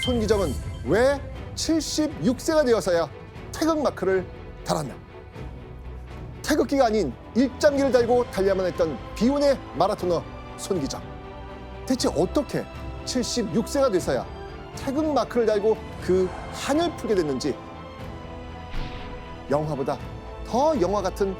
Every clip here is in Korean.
손기정은 왜 76세가 되어서야 태극 마크를 달았나? 태극기가 아닌 일장기를 달고 달려야만 했던 비운의 마라토너 손기정. 대체 어떻게 76세가 돼서야 태극 마크를 달고 그 한을 풀게 됐는지 영화보다 더 영화 같은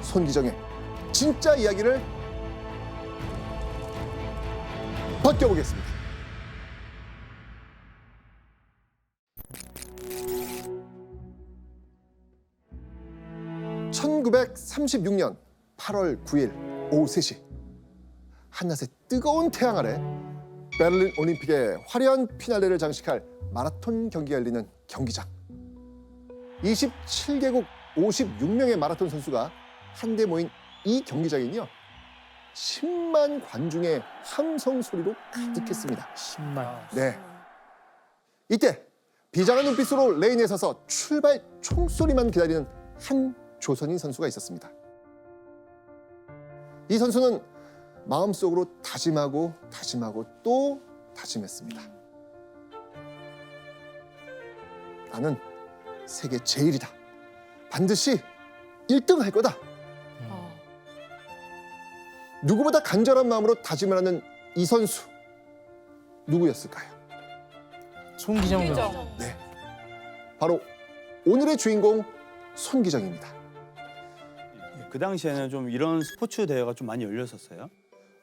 손기정의 진짜 이야기를 벗겨보겠습니다. (1936년 8월 9일) 오후 3시 한낮의 뜨거운 태양 아래 베를린 올림픽의 화려한 피날레를 장식할 마라톤 경기가 열리는 경기장. 27개국 56명의 마라톤 선수가 한데 모인 이 경기장은요, 10만 관중의 함성 소리로 가득했습니다. 10만. 네. 이때 비장한 눈빛으로 레인에 서서 출발 총소리만 기다리는 한 조선인 선수가 있었습니다. 이 선수는 마음속으로 다짐하고 또 다짐했습니다. 나는 세계 제일이다. 반드시 1등 할 거다. 누구보다 간절한 마음으로 다짐을 하는 이 선수, 누구였을까요? 손기정 선수. 네, 바로 오늘의 주인공 손기정입니다. 그 당시에는 좀 이런 스포츠 대회가 좀 많이 열렸었어요.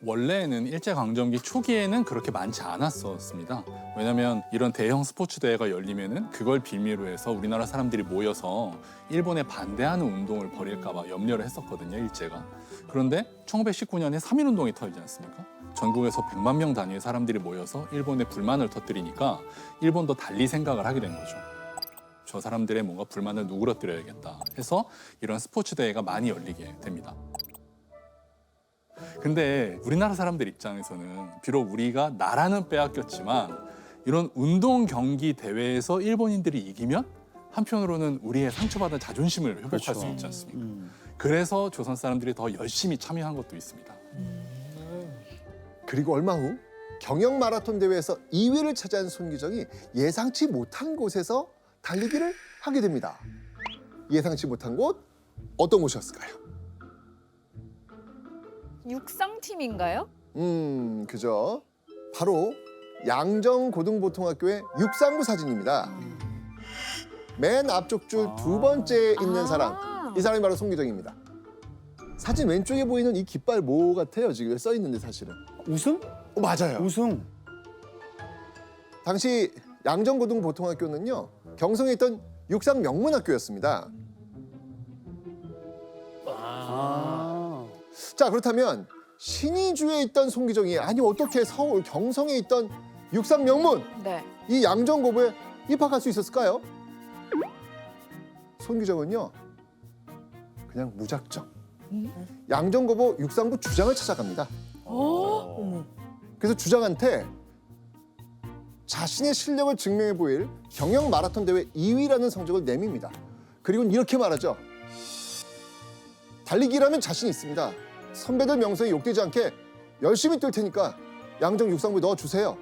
원래는 일제강점기 초기에는 그렇게 많지 않았었습니다. 왜냐하면 이런 대형 스포츠 대회가 열리면은 그걸 빌미로 해서 우리나라 사람들이 모여서 일본에 반대하는 운동을 벌일까 봐 염려를 했었거든요, 일제가. 그런데 1919년에 3.1운동이 터지지 않습니까? 전국에서 100만 명 단위의 사람들이 모여서 일본에 불만을 터뜨리니까 일본도 달리 생각을 하게 된 거죠. 저 사람들의 뭔가 불만을 누그러뜨려야겠다 해서 이런 스포츠 대회가 많이 열리게 됩니다. 근데 우리나라 사람들 입장에서는 비록 우리가 나라는 빼앗겼지만 이런 운동 경기 대회에서 일본인들이 이기면 한편으로는 우리의 상처받은 자존심을 회복할 그렇죠. 수 있지 않습니까? 그래서 조선 사람들이 더 열심히 참여한 것도 있습니다. 그리고 얼마 후 경영 마라톤 대회에서 2위를 차지한 손기정이 예상치 못한 곳에서 달리기를 하게 됩니다. 예상치 못한 곳, 어떤 곳이었을까요? 육상팀인가요? 그죠. 바로 양정고등보통학교의 육상부 사진입니다. 맨 앞쪽 줄 두 번째에 있는 사람, 이 사람이 바로 손기정입니다. 사진 왼쪽에 보이는 이 깃발 뭐 같아요? 지금 써 있는데 사실은. 우승? 맞아요. 우승. 당시 양정고등보통학교는요, 경성에 있던 육상 명문학교였습니다. 자, 그렇다면 신의주에 있던 손기정이 아니 어떻게 서울 경성에 있던 육상 명문 네. 이 양정고부에 입학할 수 있었을까요? 손기정은요, 그냥 무작정 양정고부 육상부 주장을 찾아갑니다. 그래서 주장한테 자신의 실력을 증명해 보일 경영 마라톤 대회 2위라는 성적을 내밉니다. 그리고는 이렇게 말하죠. 달리기라면 자신 있습니다. 선배들 명성에 욕되지 않게 열심히 뛸 테니까 양정 육상부에 넣어주세요.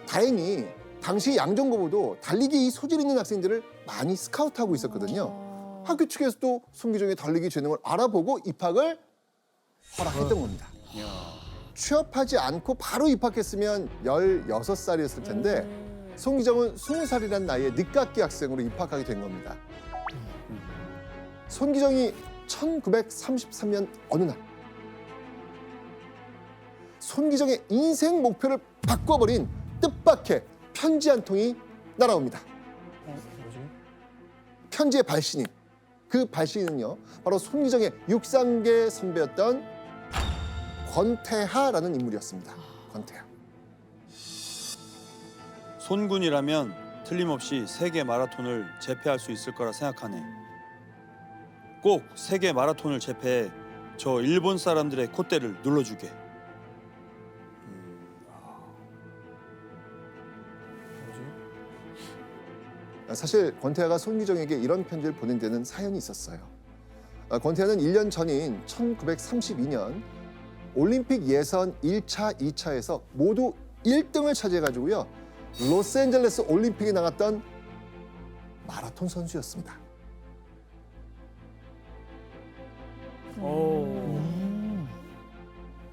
다행히 당시 양정고부도 달리기 소질 있는 학생들을 많이 스카우트하고 있었거든요. 학교 측에서도 손기정의 달리기 재능을 알아보고 입학을 허락했던 겁니다. 취업하지 않고 바로 입학했으면 16살이었을 텐데 손기정은 20살이라는 나이에 늦깎이 학생으로 입학하게 된 겁니다. 손기정이 1933년 어느 날 손기정의 인생 목표를 바꿔버린 뜻밖의 편지 한 통이 날아옵니다. 뭐지? 편지의 발신인, 그 발신인은요, 바로 손기정의 육상계 선배였던 권태하라는 인물이었습니다. 권태하. 손군이라면 틀림없이 세계 마라톤을 제패할 수 있을 거라 생각하네. 꼭 세계 마라톤을 제패해 저 일본 사람들의 콧대를 눌러주게. 뭐지? 사실 권태하가 손기정에게 이런 편지를 보낸 데는 사연이 있었어요. 권태하는 1년 전인 1932년 올림픽 예선 1차, 2차에서 모두 1등을 차지해가지고요. 로스앤젤레스 올림픽에 나갔던 마라톤 선수였습니다.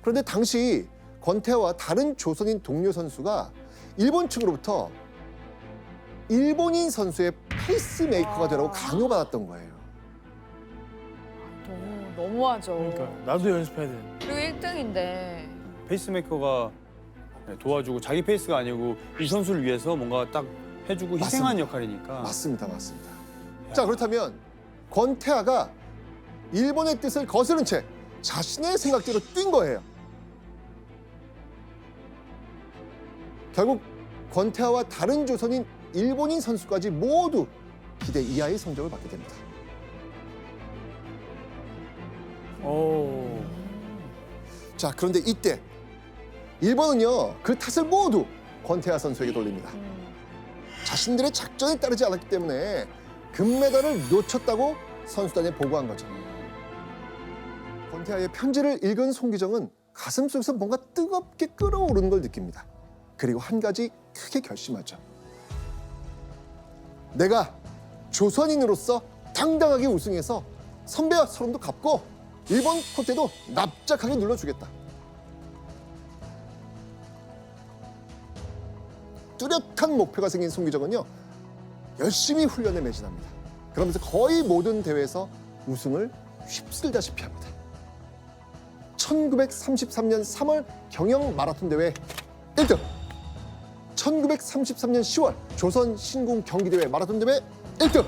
그런데 당시 권태화와 다른 조선인 동료 선수가 일본 측으로부터 일본인 선수의 페이스메이커가 되라고 강요받았던 거예요. 너무하죠. 그러니까 나도 연습해야 돼. 그리고 1등인데. 페이스메이커가 도와주고 자기 페이스가 아니고 이 선수를 위해서 뭔가 딱 해주고 희생한 역할이니까. 맞습니다. 자, 그렇다면 권태하가 일본의 뜻을 거스른 채 자신의 생각대로 뛴 거예요. 결국 권태하와 다른 조선인 일본인 선수까지 모두 기대 이하의 성적을 받게 됩니다. 자, 그런데 이때 일본은요, 그 탓을 모두 권태하 선수에게 돌립니다. 자신들의 작전에 따르지 않았기 때문에 금메달을 놓쳤다고 선수단에 보고한 거죠. 권태하의 편지를 읽은 송기정은 가슴속에서 뭔가 뜨겁게 끓어오르는 걸 느낍니다. 그리고 한 가지 크게 결심하죠. 내가 조선인으로서 당당하게 우승해서 선배와 서름도 갚고 일본 콧대도 납작하게 눌러주겠다. 뚜렷한 목표가 생긴 송기정은요, 열심히 훈련에 매진합니다. 그러면서 거의 모든 대회에서 우승을 휩쓸다시피 합니다. 1933년 3월 경영 마라톤 대회 1등, 1933년 10월 조선 신궁 경기대회 마라톤 대회 1등,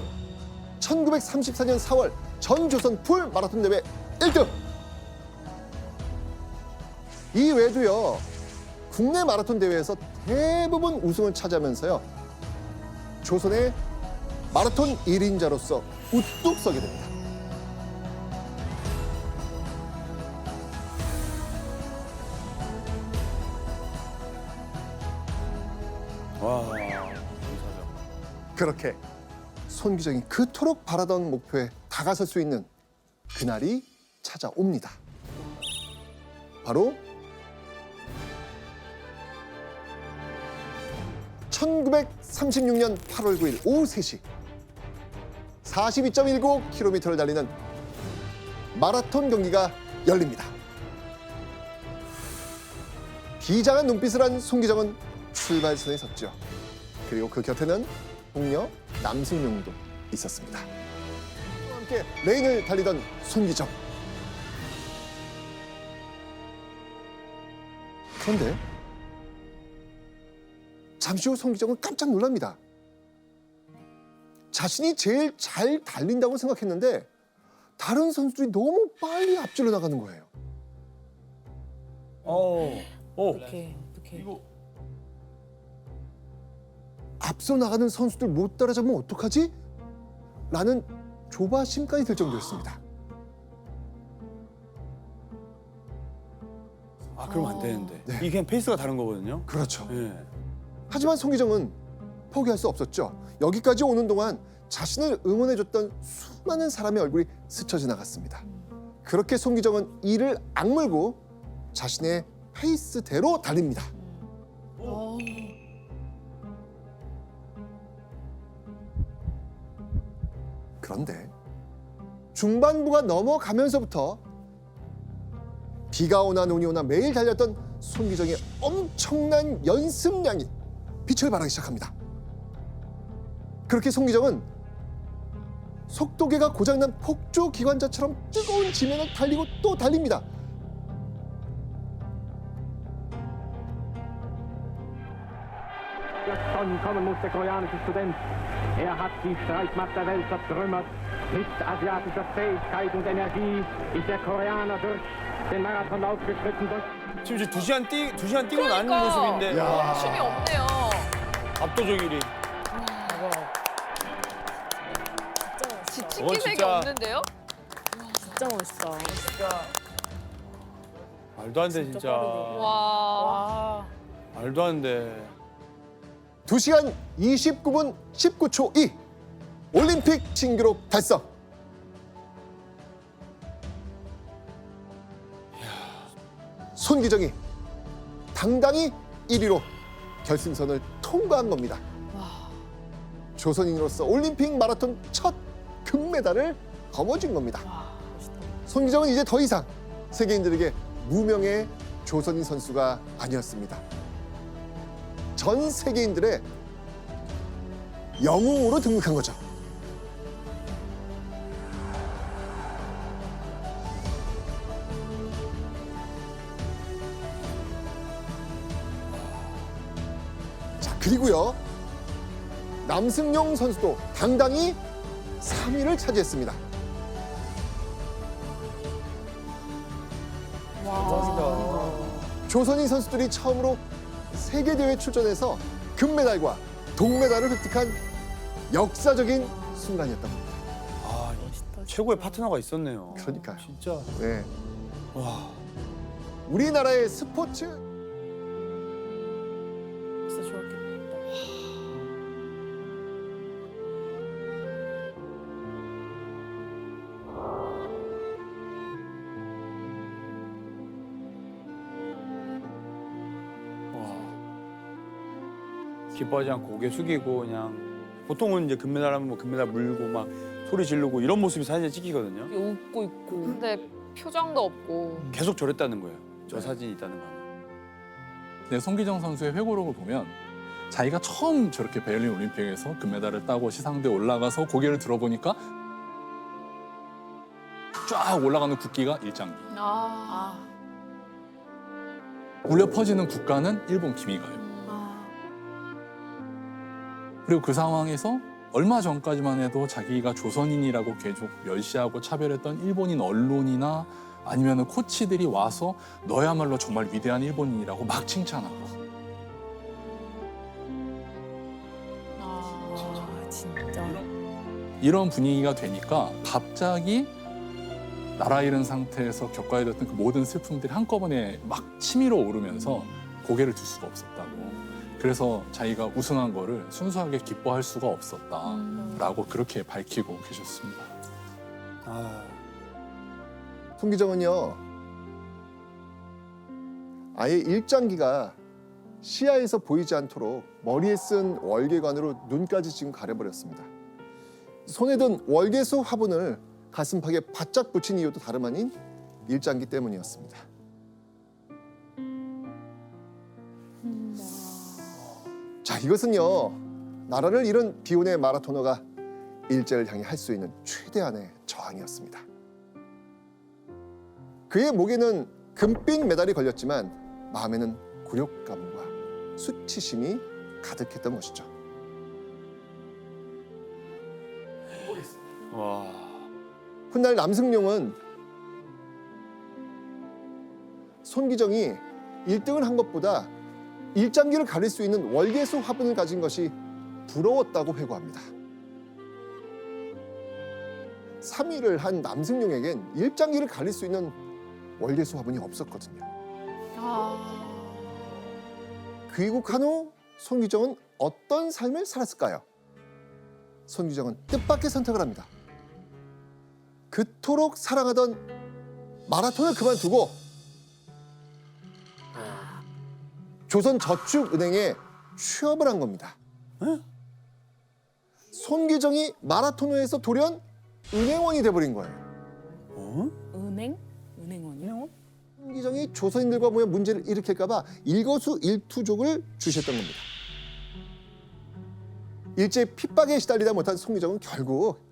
1934년 4월 전조선 풀 마라톤 대회 1등. 이 외에도요, 국내 마라톤 대회에서 대부분 우승을 차지하면서요, 조선의 마라톤 1인자로서 우뚝 서게 됩니다. 와, 감사하죠. 그렇게 손기정이 그토록 바라던 목표에 다가설 수 있는 그날이 찾아옵니다. 바로 1936년 8월 9일 오후 3시 42.19km를 달리는 마라톤 경기가 열립니다. 비장한 눈빛을 한 송기정은 출발선에 섰죠. 그리고 그 곁에는 동료 남승용도 있었습니다. 함께 레인을 달리던 손기정. 그런데 잠시 후 손기정은 깜짝 놀랍니다. 자신이 제일 잘 달린다고 생각했는데 다른 선수들이 너무 빨리 앞질러 나가는 거예요. 어떡해. 앞서 나가는 선수들 못 따라잡으면 어떡하지? 라는 조바심까지 들 정도였습니다. 아, 그러면 안 되는데. 네. 이게 그냥 페이스가 다른 거거든요. 그렇죠. 예. 하지만 송기정은 포기할 수 없었죠. 여기까지 오는 동안 자신을 응원해줬던 수많은 사람의 얼굴이 스쳐 지나갔습니다. 그렇게 송기정은 이를 악물고 자신의 페이스대로 달립니다. 그런데 중반부가 넘어가면서부터 비가 오나 눈이 오나 매일 달렸던 손기정의 엄청난 연습량이 빛을 발하기 시작합니다. 그렇게 손기정은 속도계가 고장난 폭주 기관차처럼 뜨거운 지면을 달리고 또 달립니다. Schon kommen muss der koreanische Student. Er hat die Streitmacht der Welt zertrümmert. Mit asiatischer Fähigkeit und Energie ist der Koreaner durch den Marathonlauf geschritten. 지금 이제 2시간 뛰고 나는 모습인데 야. 춤이 없네요. 압도적 1위. 지친 어, 기색이 진짜. 없는데요? 진짜 멋있다. 말도 안 돼 진짜. 와. 말도 안 돼. 2시간 29분 19초 2 올림픽 신기록 달성. 손기정이 당당히 1위로 결승선을 통과한 겁니다. 조선인으로서 올림픽 마라톤 첫 금메달을 거머쥔 겁니다. 손기정은 이제 더 이상 세계인들에게 무명의 조선인 선수가 아니었습니다. 전 세계인들의 영웅으로 등극한 거죠. 자, 그리고요. 남승용 선수도 당당히 3위를 차지했습니다. 조선인 선수들이 처음으로 세계대회에 출전해서 금메달과 동메달을 획득한 역사적인 순간이었던 겁니다. 아, 최고의 파트너가 있었네요. 그러니까요. 진짜. 네. 와. 우리나라의 스포츠 진짜 좋았겠다. 기뻐하지 않고 고개 숙이고 그냥 보통은 이제 금메달 하면 뭐 금메달 물고 막 소리 지르고 이런 모습이 사진에 찍히거든요. 웃고 있고. 근데 표정도 없고. 계속 저랬다는 거예요. 저 사진이 있다는 건. 근데 손기정 선수의 회고록을 보면 자기가 처음 저렇게 베를린 올림픽에서 금메달을 따고 시상대에 올라가서 고개를 들어보니까 쫙 올라가는 국기가 일장기. 울려 퍼지는 국가는 일본 기미가요. 그리고 그 상황에서 얼마 전까지만 해도 자기가 조선인이라고 계속 멸시하고 차별했던 일본인 언론이나 아니면 코치들이 와서 너야말로 정말 위대한 일본인이라고 막 칭찬하고. 진짜. 이런 분위기가 되니까 갑자기 나라 잃은 상태에서 겪어야 됐던 그 모든 슬픔들이 한꺼번에 막 치밀어 오르면서 고개를 들 수가 없었다고. 그래서 자기가 우승한 거를 순수하게 기뻐할 수가 없었다라고 그렇게 밝히고 계셨습니다. 아, 손기정은요. 아예 일장기가 시야에서 보이지 않도록 머리에 쓴 월계관으로 눈까지 지금 가려버렸습니다. 손에 든 월계수 화분을 가슴팍에 바짝 붙인 이유도 다름 아닌 일장기 때문이었습니다. 자, 이것은요. 나라를 잃은 비운의 마라토너가 일제를 향해 할 수 있는 최대한의 저항이었습니다. 그의 목에는 금빛 메달이 걸렸지만 마음에는 굴욕감과 수치심이 가득했던 것이죠. 와. 훗날 남승용은 손기정이 1등을 한 것보다 일장기를 가릴 수 있는 월계수 화분을 가진 것이 부러웠다고 회고합니다. 3위를 한 남승용에겐 일장기를 가릴 수 있는 월계수 화분이 없었거든요. 귀국한 후 손기정은 어떤 삶을 살았을까요? 손기정은 뜻밖의 선택을 합니다. 그토록 사랑하던 마라톤을 그만두고 조선저축은행에 취업을 한 겁니다. 손기정이 마라토너에서 돌연 은행원이 돼버린 거예요. 은행? 은행원이요? 손기정이 조선인들과 모여 문제를 일으킬까 봐 일거수일투족을 주셨던 겁니다. 일제의 핍박에 시달리다 못한 손기정은 결국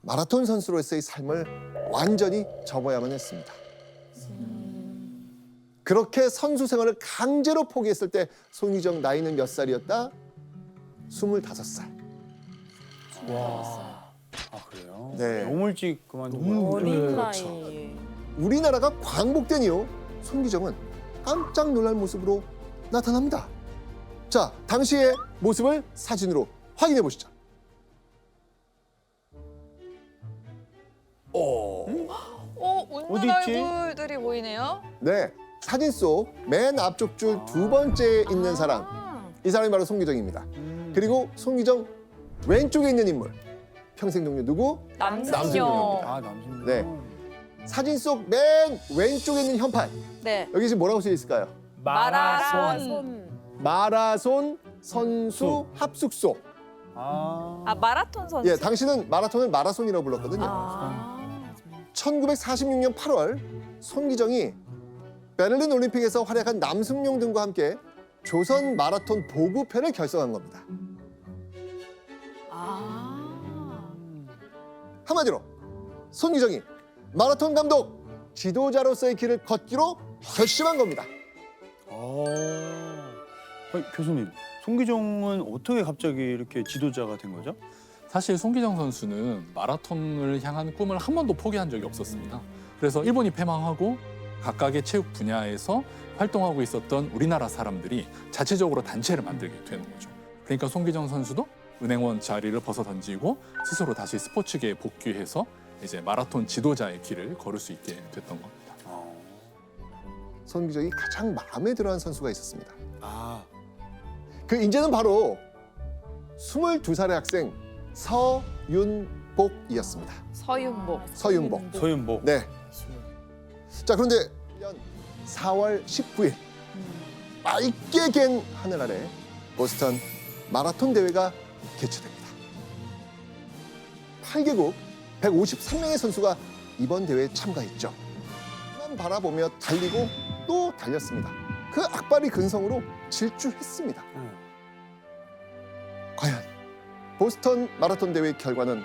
마라톤 선수로서의 삶을 완전히 접어야만 했습니다. 그렇게 선수 생활을 강제로 포기했을 때 손기정 나이는 몇 살이었다? 25살. 와. 아, 그래요? 네. 너무 일찍 그만둔 거예요. 어린 그렇죠. 나이에. 우리나라가 광복된 이후 손기정은 깜짝 놀랄 모습으로 나타납니다. 자, 당시의 모습을 사진으로 확인해 보시죠. 어디 있지? 얼굴들이 보이네요. 네, 사진 속 맨 앞쪽 줄 두 번째에 있는 사람. 아, 이 사람이 바로 손기정입니다. 그리고 손기정 왼쪽에 있는 인물. 평생 동료 누구? 남승용. 남승용입니다. 아, 남승용. 네. 사진 속 맨 왼쪽에 있는 현판. 네. 여기 지금 뭐라고 쓰여 있을까요? 마라손. 마라손 선수 합숙소. 아 마라톤 선수. 예, 당시는 마라톤을 마라손이라고 불렀거든요. 아. 1946년 8월 손기정이 베를린 올림픽에서 활약한 남승용 등과 함께 조선 마라톤 보급회를 결성한 겁니다. 아. 한마디로 손기정이 마라톤 감독, 지도자로서의 길을 걷기로 결심한 겁니다. 교수님, 송기정은 어떻게 갑자기 이렇게 지도자가 된 거죠? 사실 송기정 선수는 마라톤을 향한 꿈을 한 번도 포기한 적이 없었습니다. 그래서 일본이 패망하고 각각의 체육 분야에서 활동하고 있었던 우리나라 사람들이 자체적으로 단체를 만들게 되는 거죠. 그러니까 송기정 선수도 은행원 자리를 벗어던지고 스스로 다시 스포츠계에 복귀해서 이제 마라톤 지도자의 길을 걸을 수 있게 됐던 겁니다. 손기정이 가장 마음에 들어한 선수가 있었습니다. 아, 그 인재는 바로 22살의 학생 서윤복이었습니다. 서윤복. 서윤복. 서윤복. 네. 자, 그런데 1년 4월 19일 맑게 갠 하늘 아래 보스턴 마라톤 대회가 개최됩니다. 8개국 153명의 선수가 이번 대회에 참가했죠. 만 바라보며 달리고 또 달렸습니다. 그 악발이 근성으로 질주했습니다. 과연 보스턴 마라톤 대회 결과는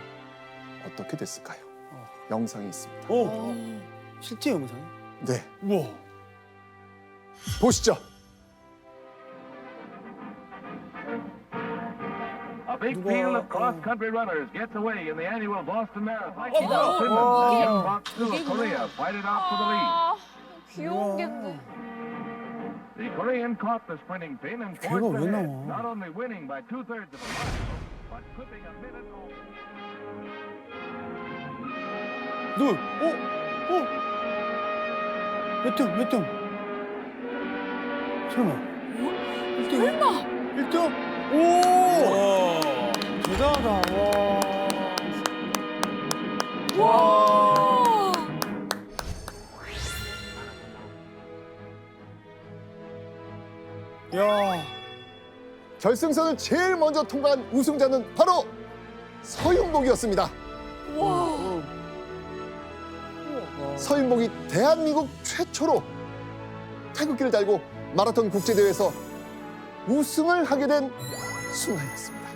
어떻게 됐을까요? 영상이 있습니다. 오, 실제 영상? 네, 우와. 보시죠. A big field of cross-country runners gets away in the annual Boston Marathon. Oh, Finland and Young Box of Korea fight it out for the lead. 아, 귀여운 겐데. The Korean caught the sprinting pin and 걔가 forced 왜 ahead, 나와? not only winning by 2/3 of a mile, but clipping a minute over. 너, 몇 등? 설마. 1등? 설마. 1등? 오! 대단하다. 와. 야. 결승선을 제일 먼저 통과한 우승자는 바로 서윤복이었습니다. 서윤복이 대한민국 최초로 태극기를 달고 마라톤 국제대회에서 우승을 하게 된 순간이었습니다.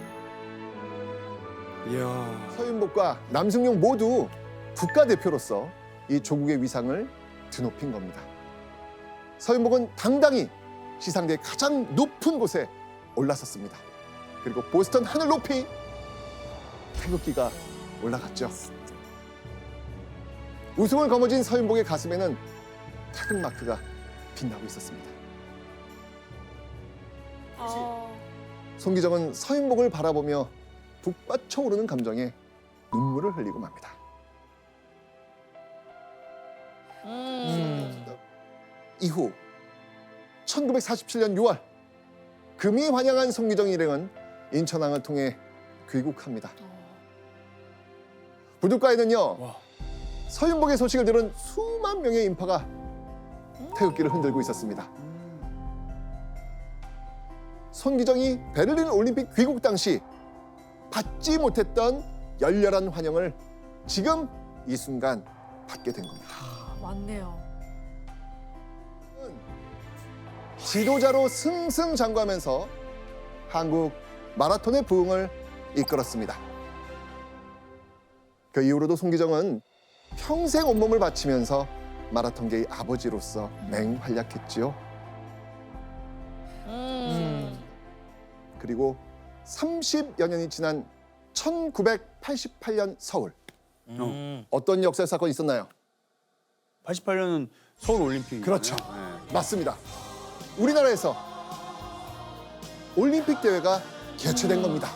이야. 서윤복과 남승용 모두 국가대표로서 이 조국의 위상을 드높인 겁니다. 서윤복은 당당히 시상대의 가장 높은 곳에 올라섰습니다. 그리고 보스턴 하늘 높이 태극기가 올라갔죠. 우승을 거머쥔 서윤복의 가슴에는 태극 마크가 빛나고 있었습니다. 손기정은 서윤복을 바라보며 북받쳐 오르는 감정에 눈물을 흘리고 맙니다. 이후 1947년 6월 금이 환영한 손기정 일행은 인천항을 통해 귀국합니다. 부둣가에는요, 와. 서윤복의 소식을 들은 수만 명의 인파가 태극기를 흔들고 있었습니다. 손기정이 베를린 올림픽 귀국 당시 받지 못했던 열렬한 환영을 지금 이 순간 받게 된 겁니다. 맞네요. 지도자로 승승장구하면서 한국 마라톤의 부흥을 이끌었습니다. 그 이후로도 손기정은 평생 온몸을 바치면서 마라톤계의 아버지로서 맹활약했지요. 그리고 30여 년이 지난 1988년 서울. 어떤 역사 사건이 있었나요? 88년은 서울 올림픽. 그렇죠. 맞습니다. 우리나라에서 올림픽 대회가 개최된 겁니다.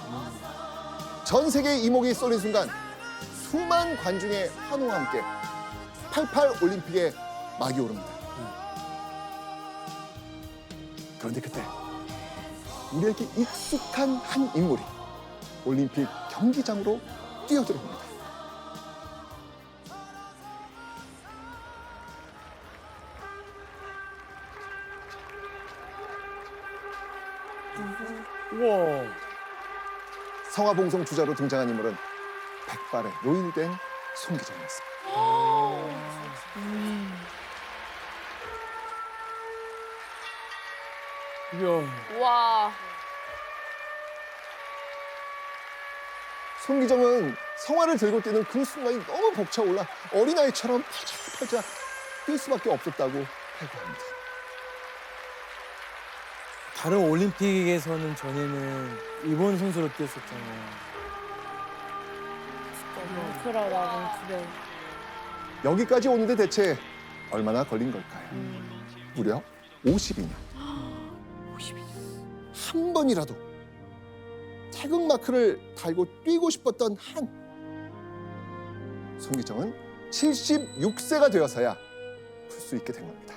전 세계의 이목이 쏠린 순간 수만 관중의 환호와 함께 88 올림픽에 막이 오릅니다. 그런데 그때 우리에게 익숙한 한 인물이 올림픽 경기장으로 뛰어들어옵니다. 우와. 성화봉송 주자로 등장한 인물은 백발에 노인된 손기정이었습니다. 이야. 와. 손기정은 성화를 들고 뛰는 그 순간이 너무 벅차올라 어린아이처럼 팔짝팔짝 뛸 수밖에 없었다고 회고합니다. 다른 올림픽에서는 전에는 일본 선수로 뛰었었잖아요. 뭉클하 나는 그래. 여기까지 오는데 대체 얼마나 걸린 걸까요? 무려 52년. 52년. 한 번이라도 태극마크를 달고 뛰고 싶었던 손기정은 76세가 되어서야 풀 수 있게 된 겁니다.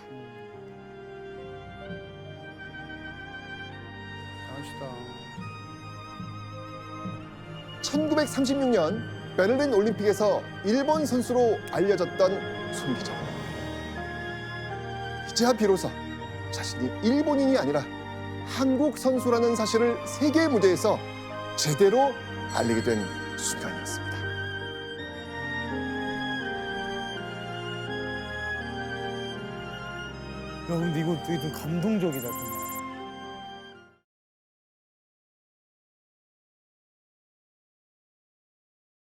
1936년 베를린 올림픽에서 일본 선수로 알려졌던 손기정. 이제야 비로소 자신이 일본인이 아니라 한국 선수라는 사실을 세계 무대에서 제대로 알리게 된 순간이었습니다. 야, 근데 이거 되게 좀 감동적이다, 정말.